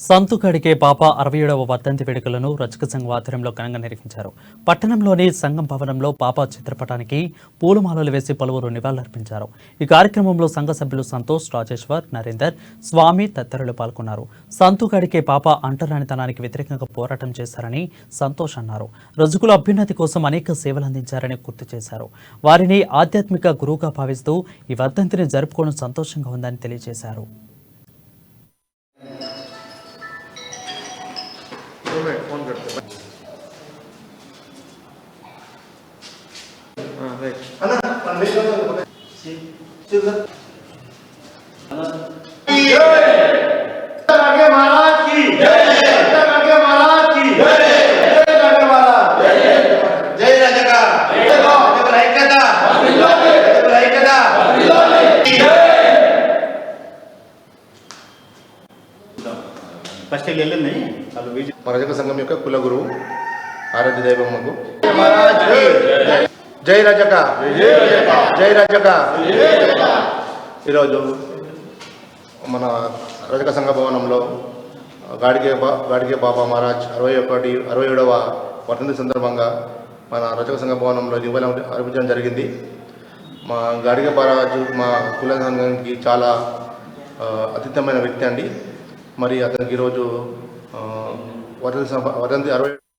సంతుకడికే పాప 67వ వర్ధంతి వేడుకలను రజక సంఘం ఆధ్వర్యంలో ఘనంగా నిర్వహించారు. పట్టణంలోని సంఘం భవనంలో పాప చిత్రపటానికి పూలమాలలు వేసి పలువురు నివాళులర్పించారు. ఈ కార్యక్రమంలో సంఘ సభ్యులు సంతోష్, రాజేశ్వర్, నరేందర్, స్వామి తదితరులు పాల్గొన్నారు. సంతుకడికే పాప అంటరానితనానికి వ్యతిరేకంగా పోరాటం చేశారని సంతోష్ అన్నారు. రజకుల అభ్యున్నతి కోసం అనేక సేవలు అందించారని గుర్తు చేశారు. వారిని ఆధ్యాత్మిక గురువుగా భావిస్తూ ఈ వర్ధంతిని జరుపుకోవడం సంతోషంగా ఉందని తెలియజేశారు. फोन करते రజక సంఘం యొక్క కుల గురువు ఆరాధ్య దైవమ్మకు జై రజక, జై రజక. ఈరోజు మన రజక సంఘ భవనంలో గాడిగే బాబా మహారాజ్ 67వ వర్ధంతి సందర్భంగా మన రజక సంఘ భవనంలో నివాళులు అర్పించడం జరిగింది. మా గాడిగే మహారాజు మా కుల సంఘానికి చాలా అతీతమైన వ్యక్తి అండి. మరి అతనికి ఈరోజు వర్ధంతి 60